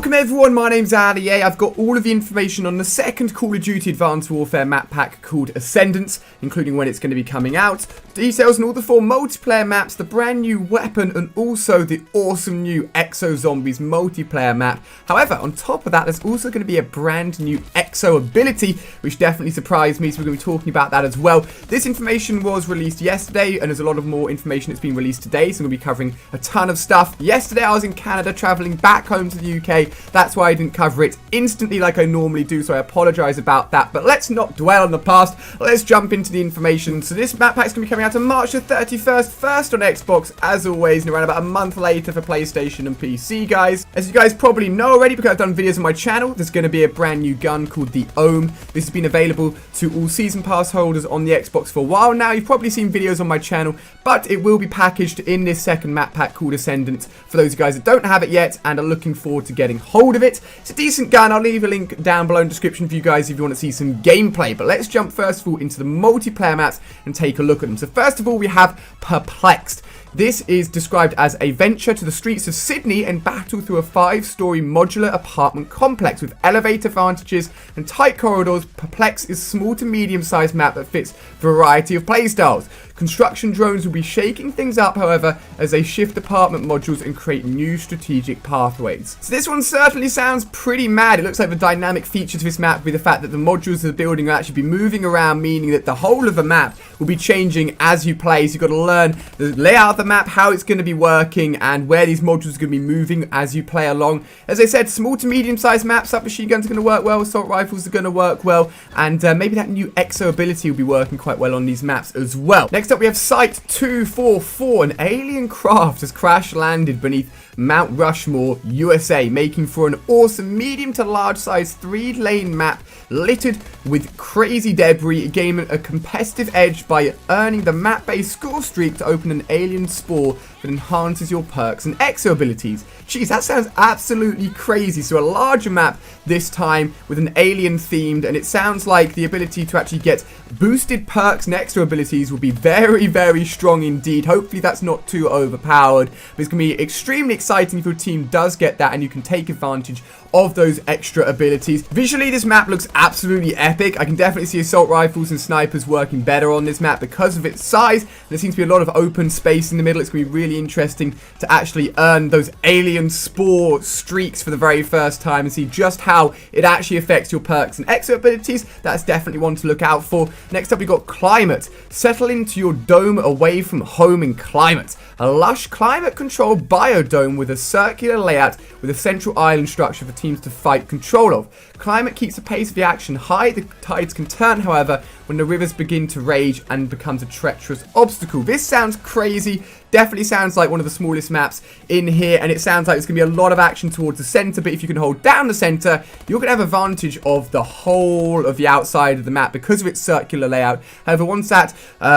Welcome everyone, my name's Ali. I've got all of the information on the second Call of Duty Advanced Warfare map pack called Ascendance, including when it's going to be coming out, details on all the 4 multiplayer maps, the brand new weapon, and also the awesome new Exo Zombies multiplayer map. However, on top of that, there's also going to be a brand new Exo ability, which definitely surprised me, so we're going to be talking about that as well. This information was released yesterday, and there's a lot of more information that's been released today, so I'm going to be covering a ton of stuff. Yesterday, I was in Canada, traveling back home to the UK. That's why I didn't cover it instantly like I normally do, so I apologize about that. But let's not dwell on the past. Let's jump into the information. So this map pack is going to be coming out on March the 31st, first on Xbox, as always, and around about a month later for PlayStation and PC, guys. As you guys probably know already, because I've done videos on my channel, there's going to be a brand new gun called the Ohm. This has been available to all Season Pass holders on the Xbox for a while now. You've probably seen videos on my channel, but it will be packaged in this second map pack called Ascendant for those of you guys that don't have it yet and are looking forward to getting hold of it. It's a decent gun. I'll leave a link down below in the description for you guys if you want to see some gameplay. But let's jump first of all into the multiplayer maps and take a look at them. So first of all, we have Perplexed. This is described as a venture to the streets of Sydney and battle through a 5-story modular apartment complex with elevator advantages and tight corridors. Perplexed is a small to medium-sized map that fits a variety of playstyles. Construction drones will be shaking things up, however, as they shift apartment modules and create new strategic pathways. So this one certainly sounds pretty mad. It looks like the dynamic feature to this map will be the fact that the modules of the building will actually be moving around, meaning that the whole of the map will be changing as you play. So you've got to learn the layout of the map, how it's going to be working, and where these modules are going to be moving as you play along. As I said, small to medium-sized maps, submachine guns are going to work well, assault rifles are going to work well, and maybe that new Exo ability will be working quite well on these maps as well. Next up, we have Site 244. An alien craft has crash-landed beneath Mount Rushmore, USA, making for an awesome medium to large size 3-lane map littered with crazy debris, gaining a competitive edge by earning the map-based score streak to open an alien spore that enhances your perks and exo abilities. Jeez, that sounds absolutely crazy. So a larger map this time with an alien themed, and it sounds like the ability to actually get boosted perks and extra abilities will be very, very strong indeed. Hopefully that's not too overpowered, but it's going to be extremely exciting if your team does get that and you can take advantage of those extra abilities. Visually, this map looks absolutely epic. I can definitely see assault rifles and snipers working better on this map because of its size. There seems to be a lot of open space in the middle. It's going to be really interesting to actually earn those alien spore streaks for the very first time and see just how it actually affects your perks and exo abilities. That's definitely one to look out for. Next up, we've got Climate. Settle into your dome away from home in Climate. A lush climate-controlled biodome with a circular layout with a central island structure for teams to fight control of. Climate keeps the pace of the action high. The tides can turn, however, when the rivers begin to rage and becomes a treacherous obstacle. This sounds crazy. Definitely sounds like one of the smallest maps in here, and it sounds like there's going to be a lot of action towards the center, but if you can hold down the center, you're going to have advantage of the whole of the outside of the map because of its circular layout. However, once that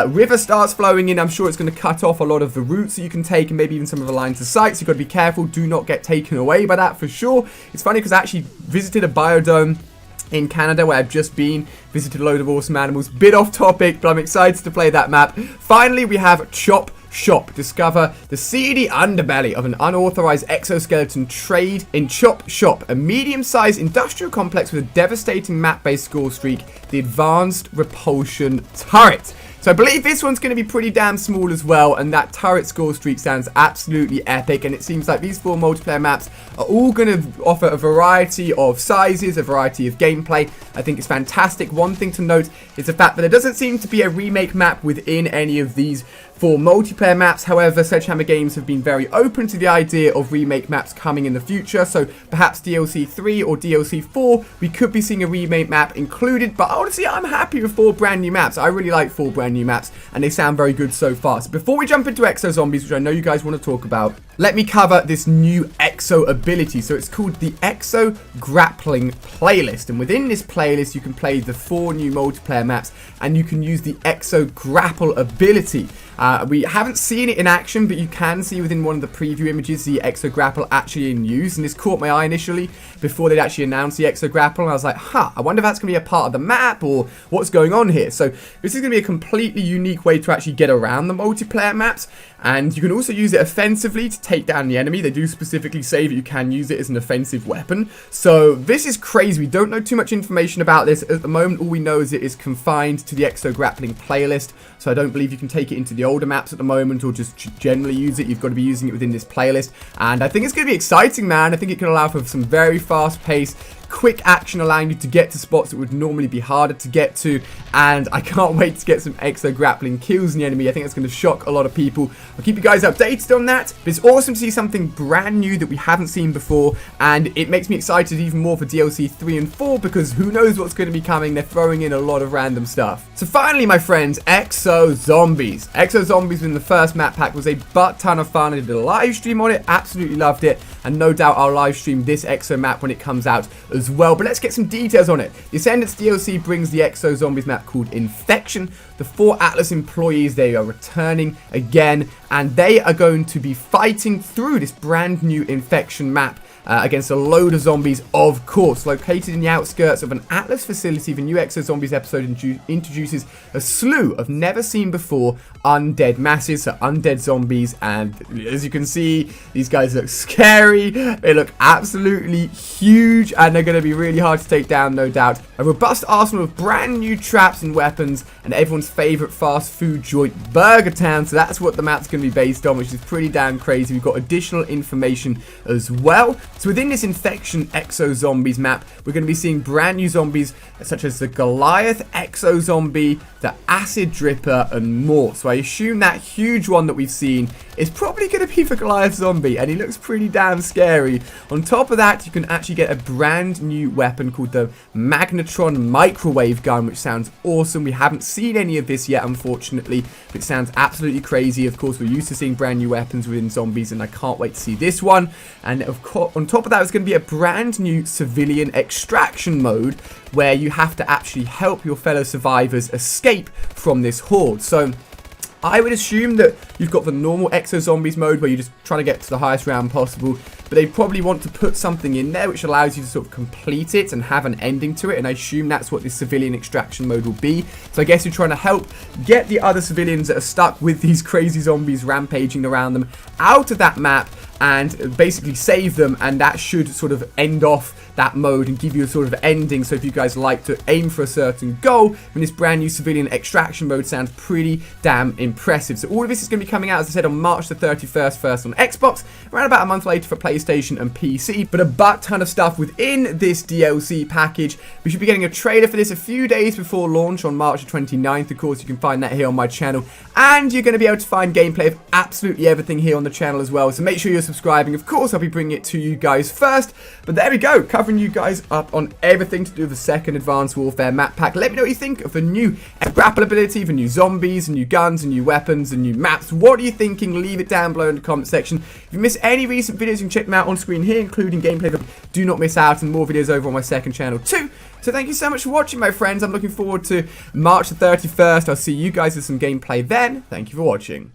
river starts flowing in, I'm sure it's going to cut off a lot of the routes that you can take and maybe even some of the lines of sight, so you've got to be careful. Do not get taken away by that for sure. It's funny because I actually visited a biodome in Canada where I've just been, visited a load of awesome animals. Bit off topic, but I'm excited to play that map. Finally, we have Chop Shop. Discover the seedy underbelly of an unauthorized exoskeleton trade in Chop Shop, a medium-sized industrial complex with a devastating map-based score streak, the Advanced Repulsion Turret. So I believe this one's going to be pretty damn small as well, and that turret score streak sounds absolutely epic, and it seems like these 4 multiplayer maps are all going to offer a variety of sizes, a variety of gameplay. I think it's fantastic. One thing to note is the fact that there doesn't seem to be a remake map within any of these 4 multiplayer maps. However, Sledgehammer Games have been very open to the idea of remake maps coming in the future, so perhaps DLC 3 or DLC 4, we could be seeing a remake map included, but honestly, I'm happy with 4 brand new maps. I really like 4 brand new maps, and they sound very good so far. So before we jump into Exo Zombies, which I know you guys want to talk about, let me cover this new Exo ability. So it's called the Exo Grappling playlist, and within this playlist, you can play the 4 new multiplayer maps, and you can use the Exo Grapple ability. We haven't seen it in action, but you can see within one of the preview images the Exo Grapple actually in use, and this caught my eye initially before they'd actually announced the Exo Grapple, and I was like, I wonder if that's going to be a part of the map or what's going on here. So this is going to be a completely unique way to actually get around the multiplayer maps, And you can also use it offensively to take down the enemy. They do specifically say that you can use it as an offensive weapon. So this is crazy. We don't know too much information about this. At the moment, all we know is it is confined to the Exo Grappling playlist. So I don't believe you can take it into the older maps at the moment or just generally use it. You've got to be using it within this playlist. And I think it's going to be exciting, man. I think it can allow for some very fast-paced, quick action, allowing you to get to spots that would normally be harder to get to, and I can't wait to get some Exo Grappling kills in the enemy. I think it's going to shock a lot of people. I'll keep you guys updated on that, but it's awesome to see something brand new that we haven't seen before, and it makes me excited even more for DLC 3 and 4, because who knows what's going to be coming. They're throwing in a lot of random stuff. So finally, my friends, Exo Zombies. Exo Zombies in the first map pack was a butt ton of fun. I did a live stream on it, absolutely loved it, and no doubt I'll live stream this Exo map when it comes out as well. But let's get some details on it. The Ascendance DLC brings the Exo Zombies map called Infection. The 4 Atlas employees, they are returning again, and they are going to be fighting through this brand new Infection map against a load of zombies, of course. Located in the outskirts of an Atlas facility, the new Exo Zombies episode introduces a slew of never-seen-before undead masses, so undead zombies, and as you can see, these guys look scary. They look absolutely huge, and they're going to be really hard to take down, no doubt. A robust arsenal of brand new traps and weapons, and everyone's favorite fast food joint, Burger Town. So that's what the map's going to be based on, which is pretty damn crazy. We've got additional information as well. So within this Infection Exo Zombies map, we're going to be seeing brand new zombies such as the Goliath Exo Zombie, the Acid Dripper, and more. So I assume that huge one that we've seen is probably going to be the Goliath Zombie, and he looks pretty damn scary. On top of that, you can actually get a brand new weapon called the Magnetron Microwave Gun, which sounds awesome. We haven't seen any of this yet, unfortunately, but it sounds absolutely crazy. Of course, we're used to seeing brand new weapons within zombies, and I can't wait to see this one. And of course, on top of that, it's going to be a brand new civilian extraction mode where you have to actually help your fellow survivors escape from this horde. So I would assume that you've got the normal Exo Zombies mode where you're just trying to get to the highest round possible, but they probably want to put something in there which allows you to sort of complete it and have an ending to it, and I assume that's what this civilian extraction mode will be. So I guess you're trying to help get the other civilians that are stuck with these crazy zombies rampaging around them out of that map and basically save them, and that should sort of end off that mode and give you a sort of ending. So if you guys like to aim for a certain goal, then this brand new civilian extraction mode sounds pretty damn impressive. So all of this is going to be coming out, as I said, on March the 31st, first on Xbox, around about a month later for PlayStation and PC, but a butt ton of stuff within this DLC package. We should be getting a trailer for this a few days before launch on March the 29th. Of course, you can find that here on my channel, and you're going to be able to find gameplay of absolutely everything here on the channel as well. So make sure you're subscribing. Of course, I'll be bringing it to you guys first, but there we go, covering you guys up on everything to do with the second Advanced Warfare map pack. Let me know what you think of the new grapple ability, the new zombies, the new guns, the new weapons, the new maps. What are you thinking? Leave it down below in the comment section. If you miss any recent videos, you can check them out on screen here, including gameplay. Do not miss out, and more videos over on my second channel too. So thank you so much for watching, my friends. I'm looking forward to March the 31st. I'll see you guys with some gameplay then. Thank you for watching.